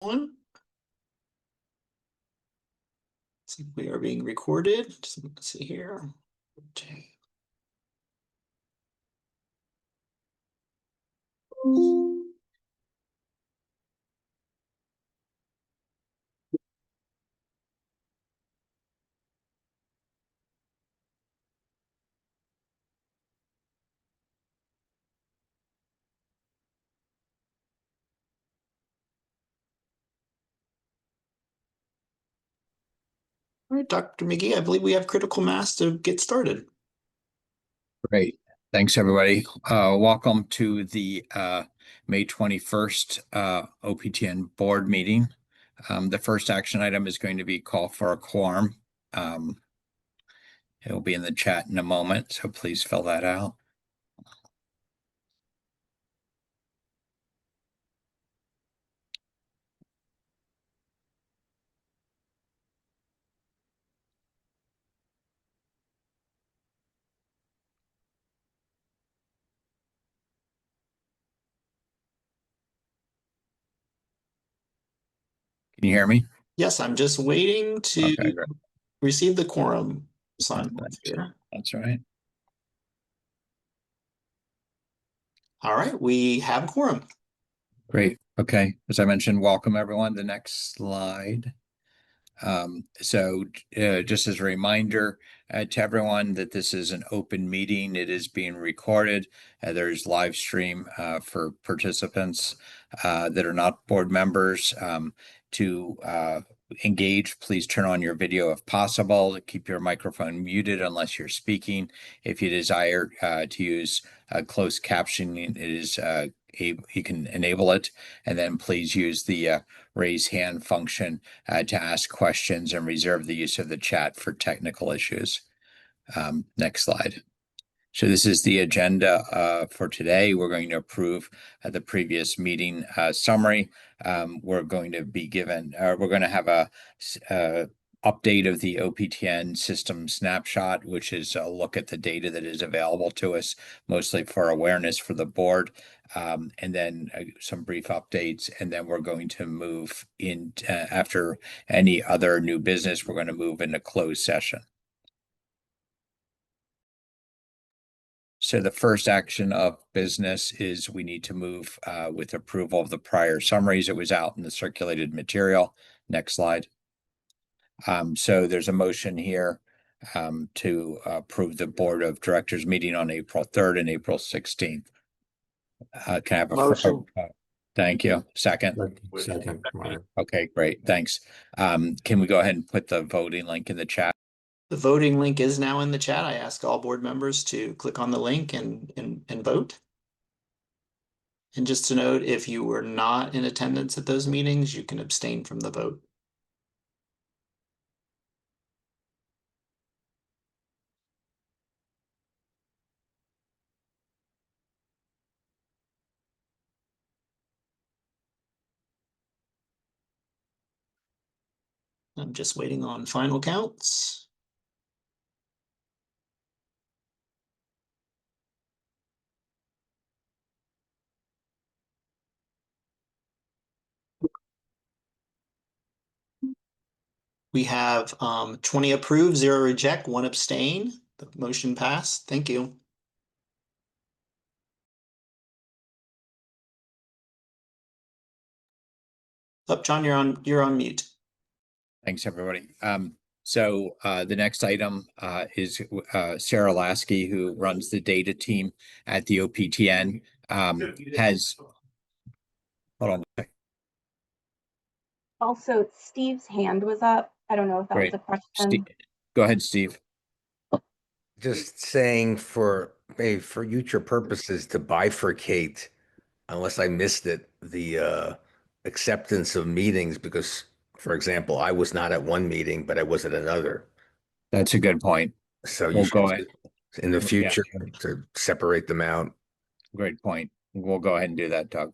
One. We are being recorded. Just let's see here. Okay. All right, Dr. McGee, I believe we have critical mass to get started. Great. Thanks, everybody. Welcome to the May 21st OPTN board meeting. The first action item is going to be call for a quorum. It'll be in the chat in a moment, so please fill that out. Can you hear me? Yes, I'm just waiting to Okay, great. receive the quorum signed off here. That's right. All right, we have a quorum. Great. Okay. As I mentioned, welcome everyone. The next slide. Just as a reminder to everyone that this is an open meeting, it is being recorded. There's live stream for participants that are not board members. To engage, please turn on your video if possible. Keep your microphone muted unless you're speaking. If you desire to use closed captioning, it is you can enable it, and then please use the raise hand function to ask questions and reserve the use of the chat for technical issues. Next slide. So this is the agenda for today. We're going to approve the previous meeting summary. We're going to be given, we're going to have a update of the OPTN system snapshot, which is a look at the data that is available to us, mostly for awareness for the board, and then some brief updates. And then we're going to move in after any other new business, we're going to move into closed session. So the first action of business is we need to move with approval of the prior summaries. It was out in the circulated material. Next slide. So there's a motion here to approve the Board of Directors meeting on April 3rd and April 16th. Can I have a motion? Thank you. Second. Second, Ryan. Okay, great. Thanks. Can we go ahead and put the voting link in the chat? The voting link is now in the chat. I ask all board members to click on the link and vote. And just to note, if you were not in attendance at those meetings, you can abstain from the vote. I'm just waiting on final counts. We have 20 approved, 0 reject, 1 abstain. The motion passed. Thank you. Up, John, you're on mute. Thanks, everybody. So the next item is Sarah Lasky, who runs the data team at the OPTN, has, hold on a second. Also, Steve's hand was up. I don't know if that Great. was a question. Go ahead, Steve. Just saying for future purposes to bifurcate, unless I missed it, the acceptance of meetings, because, for example, I was not at one meeting, but I was at another. That's a good point. So We'll you go should, ahead. in the future, to separate them out. Great point. We'll go ahead and do that, Doug.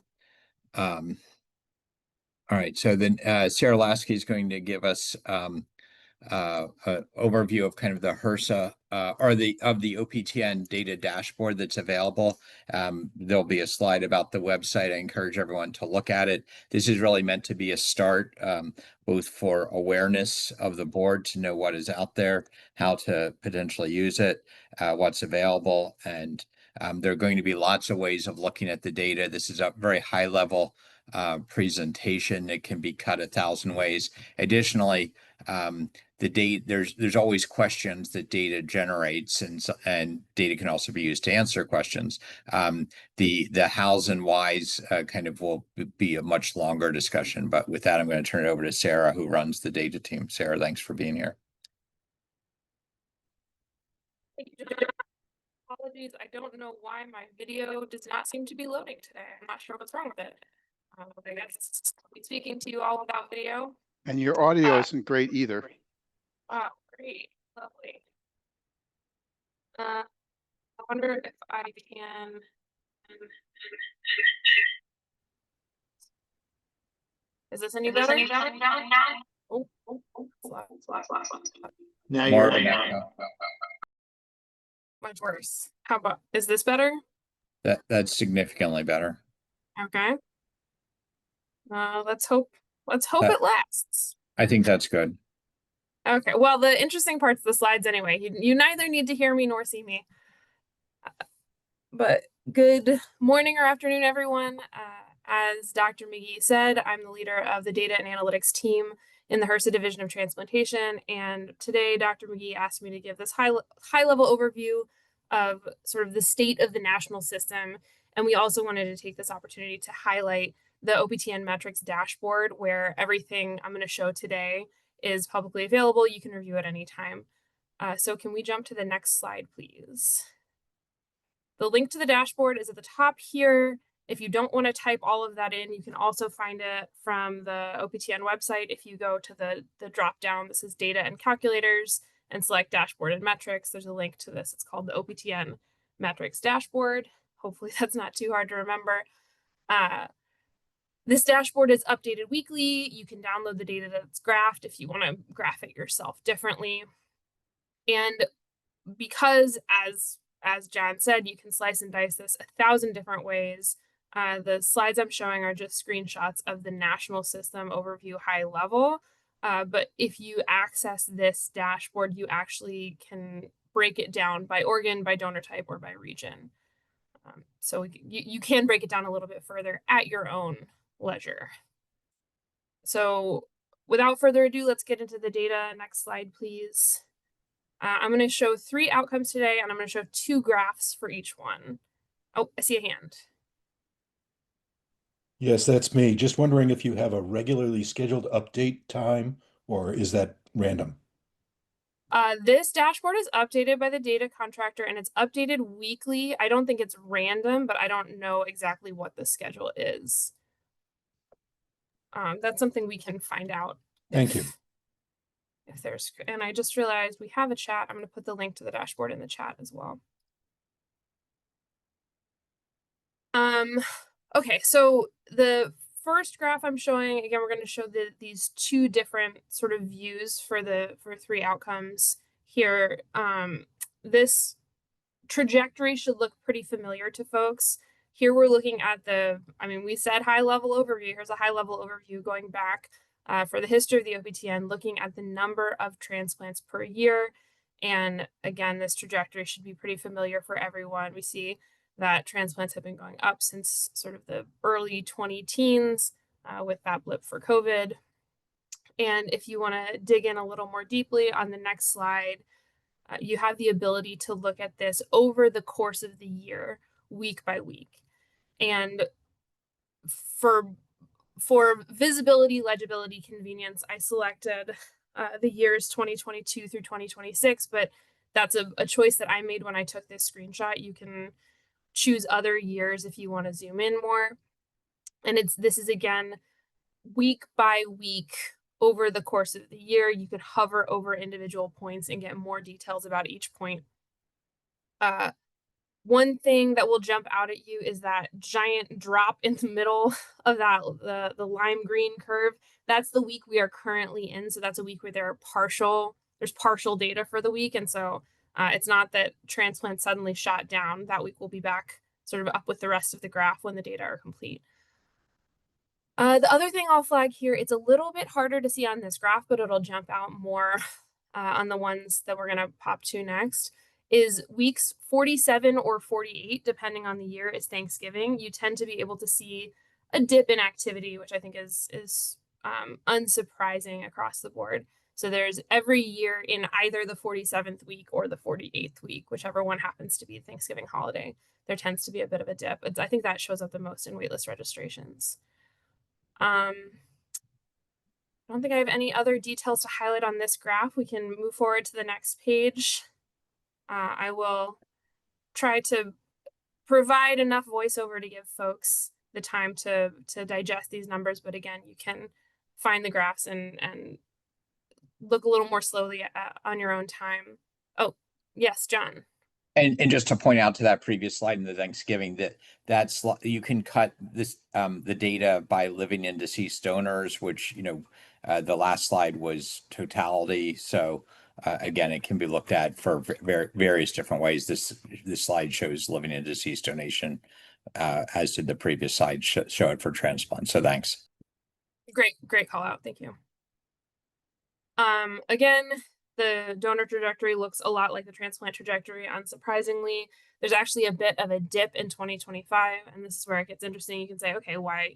All right. So then Sarah Lasky is going to give us overview of kind of the HRSA or of the OPTN data dashboard that's available. There'll be a slide about the website. I encourage everyone to look at it. This is really meant to be a start, both for awareness of the board to know what is out there, how to potentially use it, what's available, and there are going to be lots of ways of looking at the data. This is a very high level presentation. It can be cut 1,000 ways. Additionally, the data, there's always questions that data generates, and data can also be used to answer questions. The hows and whys kind of will be a much longer discussion, but with that, I'm going to turn it over to Sarah, who runs the data team. Sarah, thanks for being here. Thank you, John. Apologies, I don't know why my video does not seem to be loading today. I'm not sure what's wrong with it. I guess I'll be speaking to you all without video. And your audio isn't great either. Wow, great, lovely. I wonder if I can. Is this any better? Oh, Now More you're of an echo. much worse. How about, is this better? That's significantly better. Okay. Let's hope Uh, it lasts. I think that's good. Okay, well, the interesting part's the slides anyway. You neither need to hear me nor see me. But good morning or afternoon, everyone. As Dr. McGee said, I'm the leader of the data and analytics team in the HRSA division of transplantation. And today, Dr. McGee asked me to give this high level overview of sort of the state of the national system. And we also wanted to take this opportunity to highlight the OPTN metrics dashboard, where everything I'm going to show today is publicly available. You can review it anytime. So can we jump to the next slide, please? The link to the dashboard is at the top here. If you don't want to type all of that in, you can also find it from the OPTN website. If you go to the drop down, this is data and calculators, and select dashboard and metrics, there's a link to this. It's called the OPTN metrics dashboard. Hopefully that's not too hard to remember. This dashboard is updated weekly. You can download the data that's graphed if you want to graph it yourself differently. And because, as John said, you can slice and dice this 1,000 different ways. The slides I'm showing are just screenshots of the national system overview high level. But if you access this dashboard, you actually can break it down by organ, by donor type, or by region. So you can break it down a little bit further at your own leisure. So without further ado, let's get into the data. Next slide, please. I'm going to show 3 outcomes today, and I'm going to show 2 graphs for each one. Oh, I see a hand. Yes, that's me. Just wondering if you have a regularly scheduled update time, or is that random? This dashboard is updated by the data contractor, and it's updated weekly. I don't think it's random, but I don't know exactly what the schedule is. That's something we can find out. Thank you. If there's, and I just realized we have a chat. I'm going to put the link to the dashboard in the chat as well. Okay, so the first graph I'm showing, again, we're going to show these 2 different sort of views for 3 outcomes here. This trajectory should look pretty familiar to folks. Here we're looking at we said high level overview. Here's a high level overview going back for the history of the OPTN, looking at the number of transplants per year. And again, this trajectory should be pretty familiar for everyone. We see that transplants have been going up since sort of the early 2010s with that blip for COVID. And if you want to dig in a little more deeply on the next slide, you have the ability to look at this over the course of the year, week by week. And for visibility, legibility, convenience, I selected the years 2022 through 2026, but that's a choice that I made when I took this screenshot. You can choose other years if you want to zoom in more. And this is again, week by week over the course of the year. You could hover over individual points and get more details about each point. One thing that will jump out at you is that giant drop in the middle of that the lime green curve. That's the week we are currently in. So that's a week where there's partial data for the week. And so it's not that transplants suddenly shot down. That week will be back sort of up with the rest of the graph when the data are complete. The other thing I'll flag here, it's a little bit harder to see on this graph, but it'll jump out more on the ones that we're going to pop to next, is weeks 47 or 48, depending on the year, is Thanksgiving. You tend to be able to see a dip in activity, which I think is unsurprising across the board. So there's every year in either the 47th week or the 48th week, whichever one happens to be Thanksgiving holiday, there tends to be a bit of a dip. I think that shows up the most in waitlist registrations. I don't think I have any other details to highlight on this graph. We can move forward to the next page. I will try to provide enough voiceover to give folks the time to digest these numbers. But again, you can find the graphs and look a little more slowly on your own time. Oh, yes, John. And just to point out to that previous slide in the Thanksgiving, that's you can cut this the data by living and deceased donors, which the last slide was totality. So again, it can be looked at for various different ways. This slide shows living and deceased donation, as did the previous slide show it for transplant. So thanks. Great call out. Thank you. Again, the donor trajectory looks a lot like the transplant trajectory, unsurprisingly. There's actually a bit of a dip in 2025, and this is where it gets interesting. You can say, okay, why,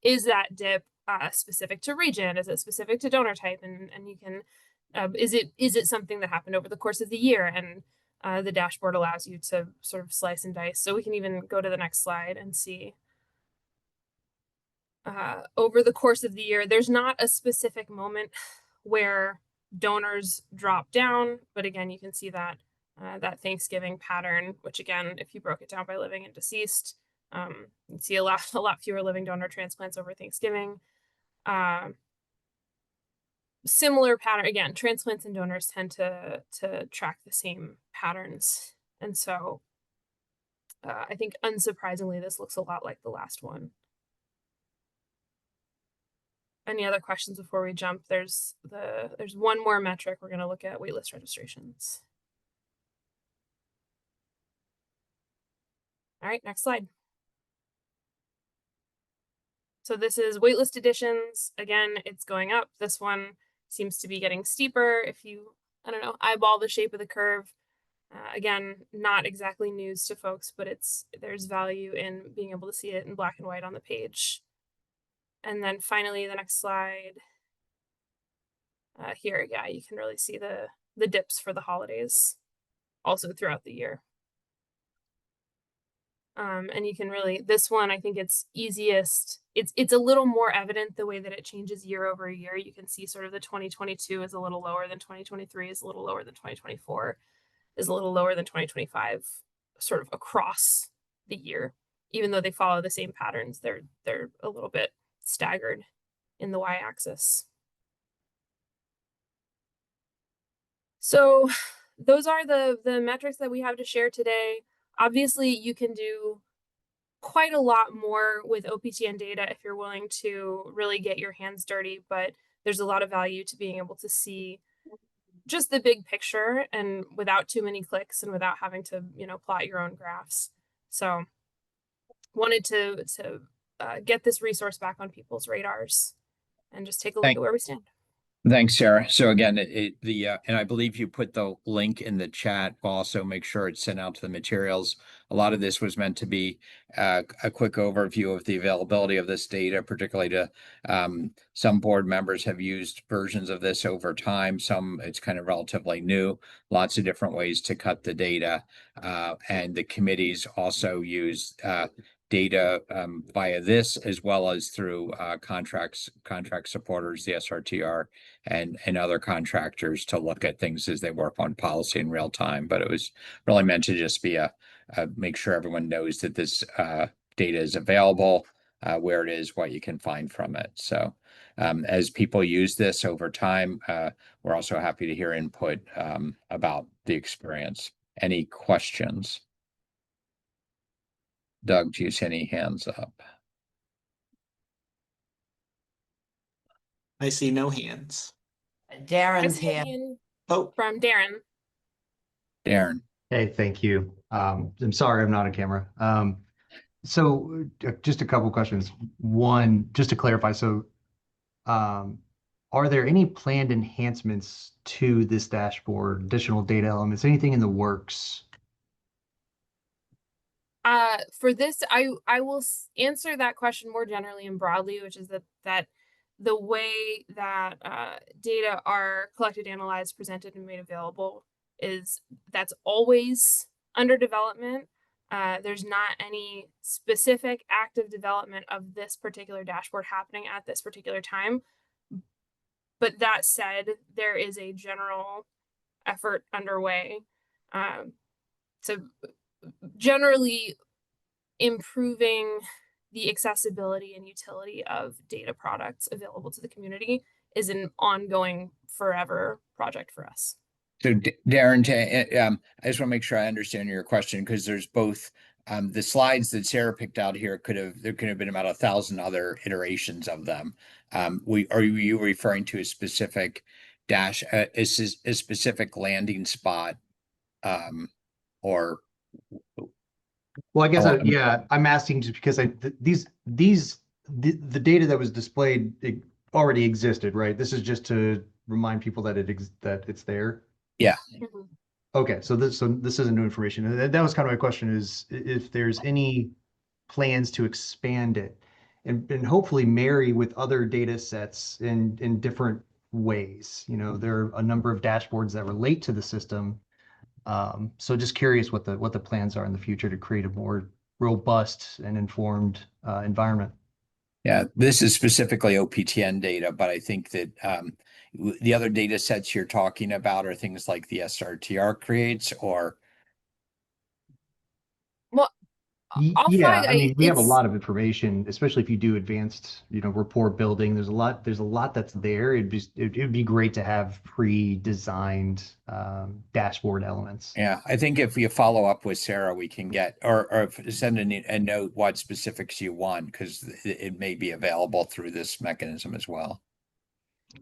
is that dip specific to region? Is it specific to donor type? And you can, is it something that happened over the course of the year? And the dashboard allows you to sort of slice and dice. So we can even go to the next slide and see. Over the course of the year, there's not a specific moment where donors drop down, but again, you can see that that Thanksgiving pattern, which again, if you broke it down by living and deceased, you see a lot fewer living donor transplants over Thanksgiving. Similar pattern, again, transplants and donors tend to track the same patterns, and so I think unsurprisingly, this looks a lot like the last one. Any other questions before we jump? There's one more metric we're going to look at: waitlist registrations. All right, next slide. So this is waitlist additions. Again, it's going up. This one seems to be getting steeper. If you, I don't know, eyeball the shape of the curve. Again, not exactly news to folks, but there's value in being able to see it in black and white on the page. And then finally, the next slide. Here, yeah, you can really see the dips for the holidays also throughout the year. And you can really, this one, I think it's easiest. It's a little more evident the way that it changes year over year. You can see sort of the 2022 is a little lower than 2023, is a little lower than 2024, is a little lower than 2025, sort of across the year. Even though they follow the same patterns, they're a little bit staggered in the y-axis. So those are the metrics that we have to share today. Obviously, you can do quite a lot more with OPTN data if you're willing to really get your hands dirty, but there's a lot of value to being able to see just the big picture and without too many clicks and without having to, plot your own graphs. So wanted to get this resource back on people's radars and just take a look at where we stand. Thanks, Sarah. So again, and I believe you put the link in the chat. We'll also make sure it's sent out to the materials. A lot of this was meant to be a quick overview of the availability of this data, particularly to some board members have used versions of this over time. Some it's kind of relatively new. Lots of different ways to cut the data, and the committees also use data via this as well as through contract supporters, the SRTR, and other contractors to look at things as they work on policy in real time. But it was really meant to just be make sure everyone knows that this data is available, where it is, what you can find from it. So as people use this over time, we're also happy to hear input about the experience. Any questions? Doug, do you see any hands up? I see no hands. I Darren's see a hand. hand Oh, from Darren. Darren. Hey, thank you. I'm sorry I'm not on camera. So just a couple questions. One, just to clarify, so are there any planned enhancements to this dashboard, additional data elements, anything in the works? For this, I will answer that question more generally and broadly, which is that the way that data are collected, analyzed, presented, and made available that's always under development. There's not any specific active development of this particular dashboard happening at this particular time. But that said, there is a general effort underway. So generally improving the accessibility and utility of data products available to the community is an ongoing forever project for us. So Darren, I just want to make sure I understand your question, because there's both the slides that Sarah picked out here there could have been about 1,000 other iterations of them. Are you referring to a specific a specific landing spot, or? Well, I guess, Oh, yeah, I'm asking just because the data that was displayed, it already existed, right? This is just to remind people that that it's there. Yeah. Mhm. Okay, so this isn't new information. And that was kind of my question, is if there's any plans to expand it and hopefully marry with other data sets in different ways. You know, there are a number of dashboards that relate to the system. So just curious what the plans are in the future to create a more robust and informed environment. Yeah, this is specifically OPTN data, but I think that the other data sets you're talking about are things like the SRTR creates, or Well, I'll Yeah, flag. I mean, we have a It's lot of information, especially if you do advanced, rapport building. There's a lot that's there. It'd be great to have pre-designed dashboard elements. yeah, I think if we follow up with Sarah, we can get or send a note what specifics you want, because it may be available through this mechanism as well.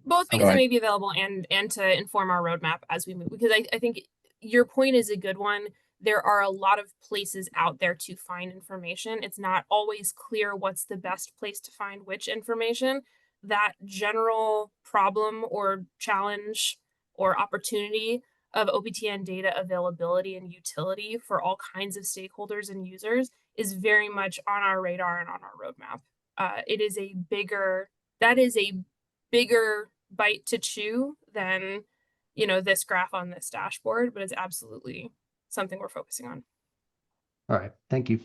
both Go because it ahead. may be available and to inform our roadmap as we move, because I think your point is a good one. There are a lot of places out there to find information. It's not always clear what's the best place to find which information. That general problem or challenge or opportunity of OPTN data availability and utility for all kinds of stakeholders and users is very much on our radar and on our roadmap. That is a bigger bite to chew than, this graph on this dashboard, but it's absolutely something we're focusing on. All right, thank you.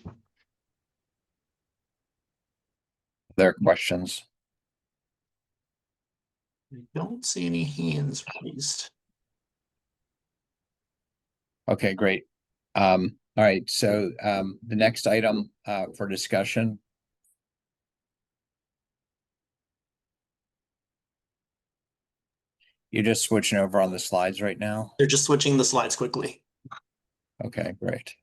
There are questions. I don't see any hands raised. Okay, great. All right, so the next item for discussion. You're just switching over on the slides right now? They're just switching the slides quickly. Okay, great.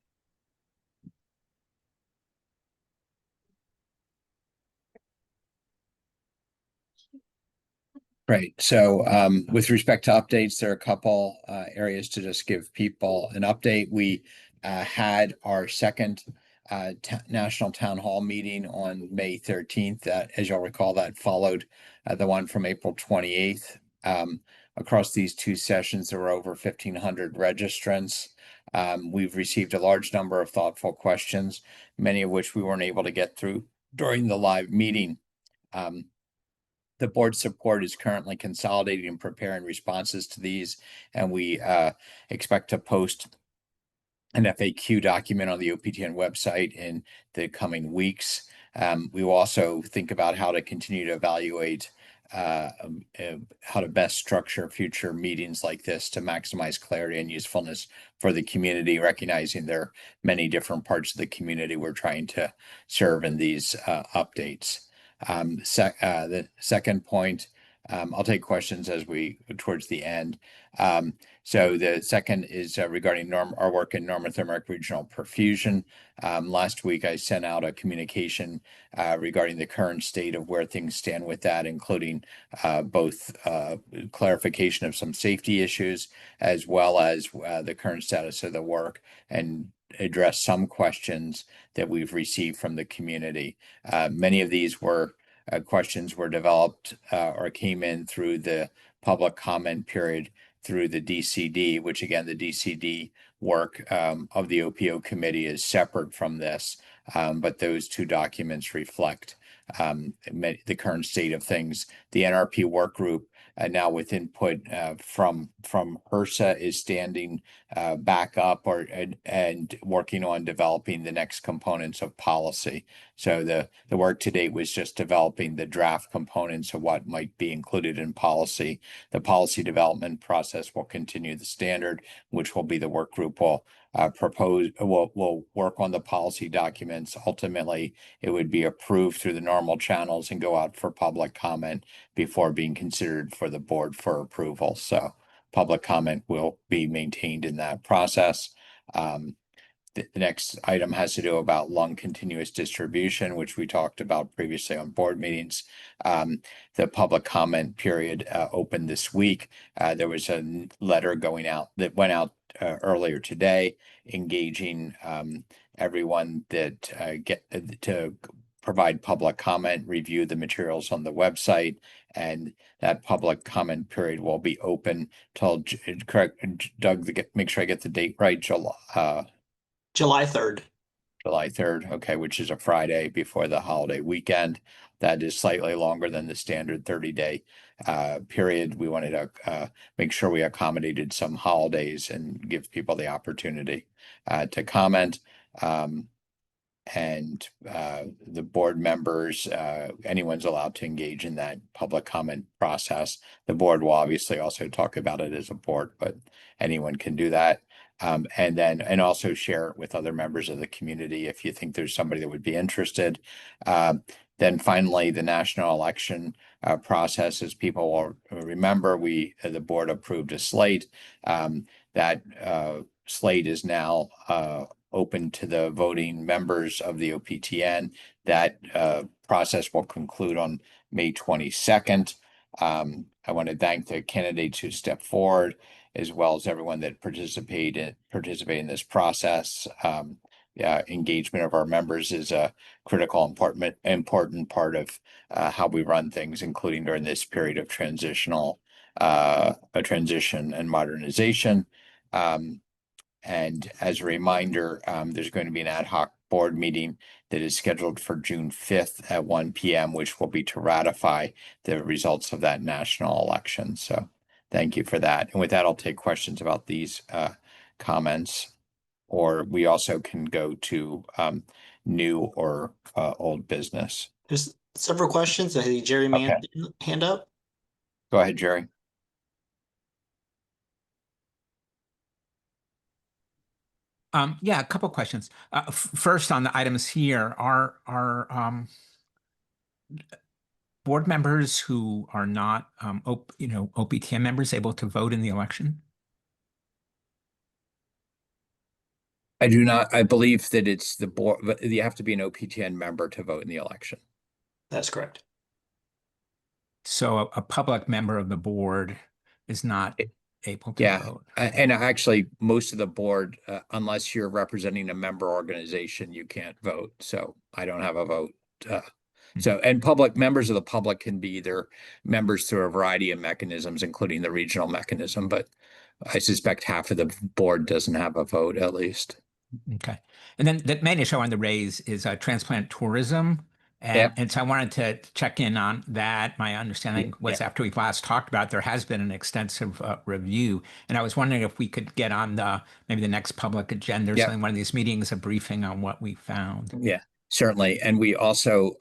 Great. So with respect to updates, there are a couple areas to just give people an update. We had our second national town hall meeting on May 13th. That, as you'll recall, that followed the one from April 28th. Across these two sessions, there were over 1,500 registrants. We've received a large number of thoughtful questions, many of which we weren't able to get through during the live meeting. The board's support is currently consolidating and preparing responses to these, and we expect to post an FAQ document on the OPTN website in the coming weeks. We will also think about how to continue to evaluate how to best structure future meetings like this to maximize clarity and usefulness for the community, recognizing there are many different parts of the community we're trying to serve in these updates. The second point, I'll take questions as we towards the end. So the second is regarding our work in normothermic regional perfusion. Last week, I sent out a communication regarding the current state of where things stand with that, including both clarification of some safety issues, as well as the current status of the work, and address some questions that we've received from the community. Many of these questions were developed or came in through the public comment period through the DCD, which again, the DCD work of the OPO committee is separate from this, but those two documents reflect the current state of things. The NRP work group, now with input from HRSA, is standing back up and working on developing the next components of policy. So the work to date was just developing the draft components of what might be included in policy. The policy development process will continue the standard, which will be the work group will will work on the policy documents. Ultimately, it would be approved through the normal channels and go out for public comment before being considered for the board for approval. So public comment will be maintained in that process. The next item has to do about lung continuous distribution, which we talked about previously on board meetings. The public comment period opened this week. There was a letter going out that went out earlier today, engaging everyone that get to provide public comment, review the materials on the website, and that public comment period will be open till correct, Doug, make sure I get the date right, July 3rd. July 3rd, okay, which is a Friday before the holiday weekend. That is slightly longer than the standard 30-day period. We wanted to make sure we accommodated some holidays and give people the opportunity to comment. And the board members, anyone's allowed to engage in that public comment process. The board will obviously also talk about it as a board, but anyone can do that. And also share it with other members of the community if you think there's somebody that would be interested. Then finally, the national election process, as people will remember, the board approved a slate. That slate is now open to the voting members of the OPTN. That process will conclude on May 22nd. I want to thank the candidates who stepped forward, as well as everyone that participate in this process. Engagement of our members is a critical, important part of how we run things, including during this period of transition and modernization. And as a reminder, there's going to be an ad hoc board meeting that is scheduled for June 5th at 1 p.m., which will be to ratify the results of that national election. So thank you for that. And with that, I'll take questions about these comments, or we also can go to new or old business. There's several questions. I see Jerry Mann hand up. Go ahead, Jerry. Yeah, a couple questions. First, on the items here, are board members who are not, OPTN members able to vote in the election? I do not. I believe that it's the board, but you have to be an OPTN member to vote in the election. That's correct. So a public member of the board is not able to vote. And actually, most of the board, unless you're representing a member organization, you can't vote. So I don't have a vote. And members of the public can be either members through a variety of mechanisms, including the regional mechanism, but I suspect half of the board doesn't have a vote, at least. Okay. And then the main issue I wanted to raise is transplant tourism. And so I wanted to check in on that. My understanding was after we last talked about it, there has been an extensive review. And I was wondering if we could get on maybe the next public agenda or something, one of these meetings, a briefing on what we found. Yeah, certainly. And we also,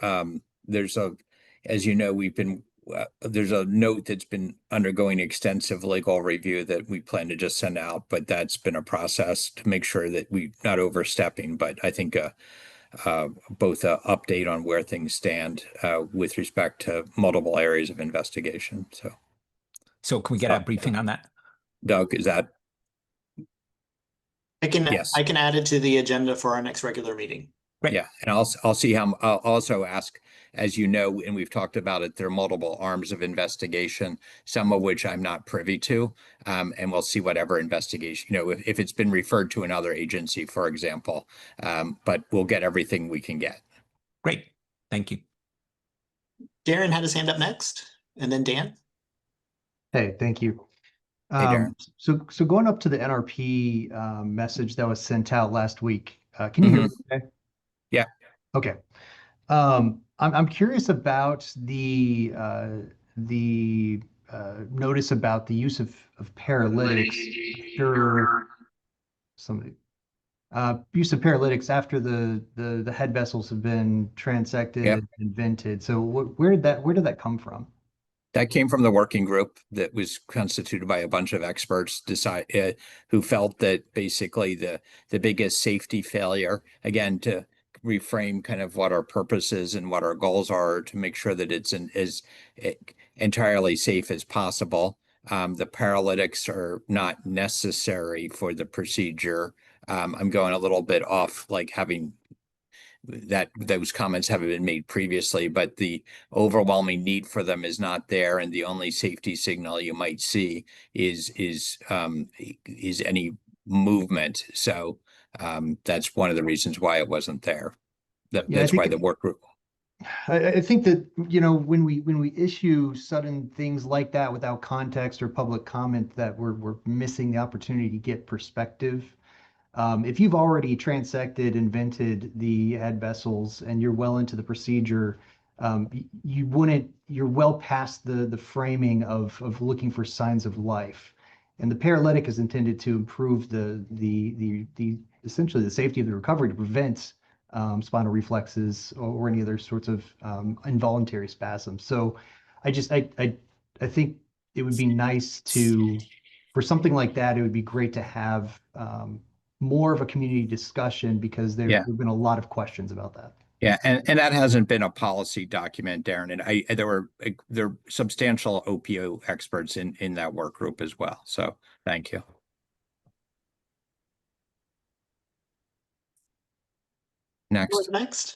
as you know, there's a note that's been undergoing extensive legal review that we plan to just send out, but that's been a process to make sure that we're not overstepping. But I think both a update on where things stand with respect to multiple areas of investigation. So can we get a briefing on that? Doug, is that? Yes. I can add it to the agenda for our next regular meeting. Great. Yeah, and I'll see how I'll also ask, as you know, and we've talked about it, there are multiple arms of investigation, some of which I'm not privy to, and we'll see whatever investigation, if it's been referred to another agency, for example, but we'll get everything we can get. Great. Thank you. Darren had his hand up next, and then Dan. Hey, thank you. Hey, Darren. So going up to the NRP message that was sent out last week, can you hear me okay? Yeah. Okay. I'm curious about the notice about the use of paralytics after somebody use of paralytics after the head vessels have been transected Yep. and vented. So where did that come from? That came from the working group that was constituted by a bunch of experts who felt that basically the biggest safety failure, again, to reframe kind of what our purpose is and what our goals are to make sure that it's as entirely safe as possible. The paralytics are not necessary for the procedure. I'm going a little bit off, like having that those comments haven't been made previously, but the overwhelming need for them is not there, and the only safety signal you might see is any movement. So that's one of the reasons why it wasn't there. That's why the work group. I think that, when we issue sudden things like that without context or public comment, that we're missing the opportunity to get perspective. If you've already transected and vented the head vessels and you're well into the procedure, you're well past the framing of looking for signs of life. And the paralytic is intended to improve the essentially the safety of the recovery to prevent spinal reflexes or any other sorts of involuntary spasms. So I think it would be nice for something like that, it would be great to have more of a community discussion, because there've been a lot of questions about that. Yeah, and that hasn't been a policy document, Darren. And there are substantial OPO experts in that work group as well. So thank you. Next.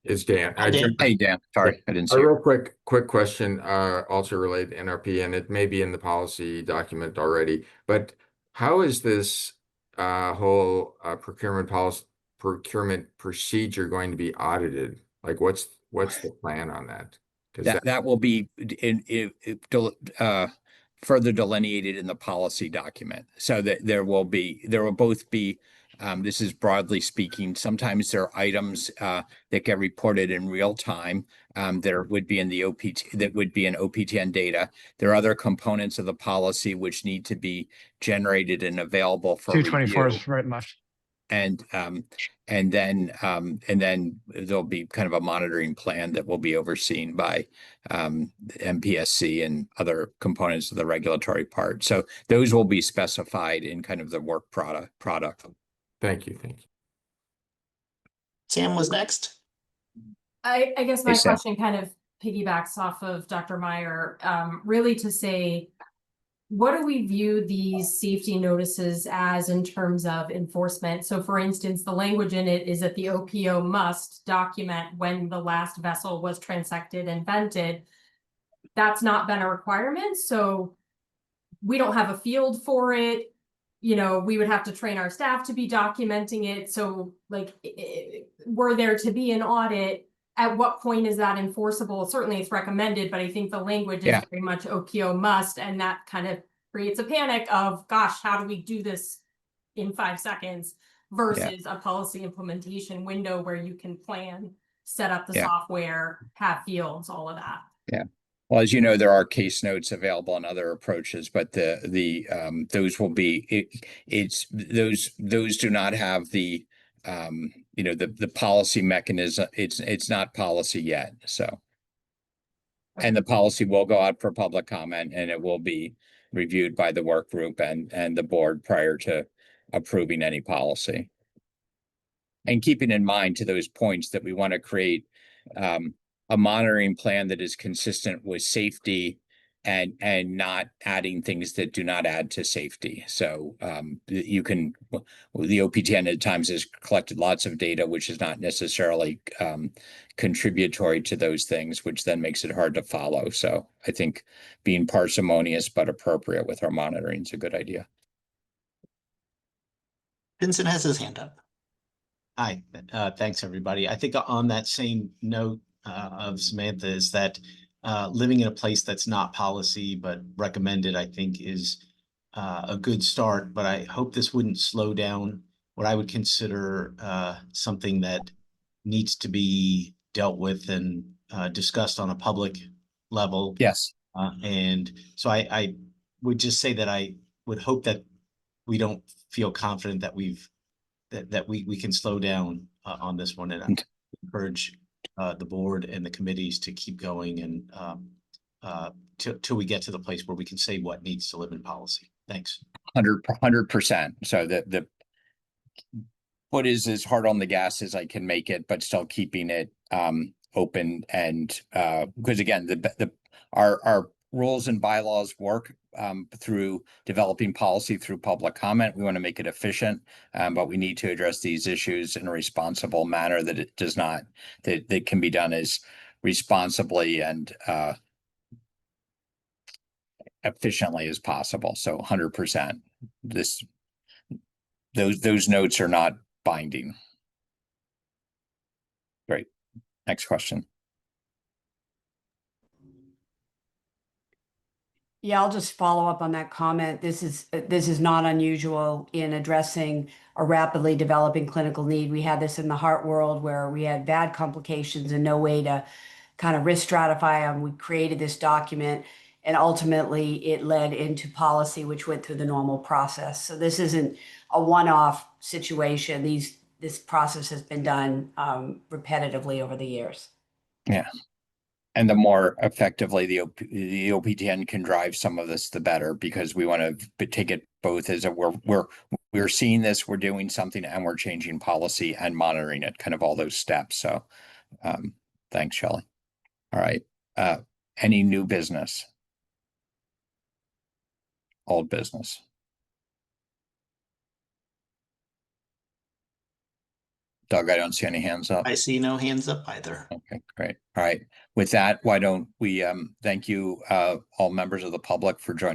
It's Dan. Hey, Dan. Sorry, I didn't see A you. real quick question, also related to NRP, and it may be in the policy document already, but how is this whole procurement procedure going to be audited? Like, what's the plan on that? That will be further delineated in the policy document, so that there will both be. This is broadly speaking. Sometimes there are items that get reported in real time. There would be in the OPTN data. There are other components of the policy which need to be generated and available for 224 review. is right and left. And then there'll be kind of a monitoring plan that will be overseen by MPSC and other components of the regulatory part. So those will be specified in kind of the work product. Thank you. Sam was next. I guess my Hey, Sam. question kind of piggybacks off of Dr. Meyer, really to say, what do we view these safety notices as in terms of enforcement? So for instance, the language in it is that the OPO must document when the last vessel was transected and vented. That's not been a requirement, so we don't have a field for it. We would have to train our staff to be documenting it. So like, were there to be an audit, at what point is that enforceable? Certainly it's recommended, but I think the language is very much OPO must, and that kind of creates a panic of, gosh, how do we do this in 5 seconds versus a policy implementation window where you can plan, set up the software, have fields, all of that. Yeah. Well, as you know, there are case notes available and other approaches, but those will be those do not have the the policy mechanism. It's not policy yet. So, and the policy will go out for public comment, and it will be reviewed by the work group and the board prior to approving any policy. And keeping in mind to those points that we want to create a monitoring plan that is consistent with safety and not adding things that do not add to safety. So you can, the OPTN at times has collected lots of data, which is not necessarily contributory to those things, which then makes it hard to follow. So I think being parsimonious but appropriate with our monitoring is a good idea. Vincent has his hand up. Hi, thanks, everybody. I think on that same note of Samantha is that living in a place that's not policy but recommended, I think, is a good start. But I hope this wouldn't slow down what I would consider something that needs to be dealt with and discussed on a public level. Yes. And so I would just say that I would hope that we don't feel confident that we can slow down on this one, and encourage the board and the committees to keep going and till we get to the place where we can say what needs to live in policy. Thanks. 100%. So the foot is as hard on the gas as I can make it, but still keeping it open. And because again, our rules and bylaws work through developing policy through public comment. We want to make it efficient, but we need to address these issues in a responsible manner that it does not, that can be done as responsibly and efficiently as possible. So 100%. Those notes are not binding. Great. Next question. Yeah, I'll just follow up on that comment. This is not unusual in addressing a rapidly developing clinical need. We had this in the heart world where we had bad complications and no way to kind of risk stratify them. We created this document, and ultimately it led into policy, which went through the normal process. So this isn't a one-off situation. This process has been done repetitively over the years. Yeah. And the more effectively the OPTN can drive some of this, the better, because we want to take it both as a we're seeing this, we're doing something, and we're changing policy and monitoring it, kind of all those steps. So thanks, Shelley. All right. Any new business? Old business? Doug, I don't see any hands up. I see no hands up either. Okay, great. All right. With that, why don't we thank you, all members of the public, for joining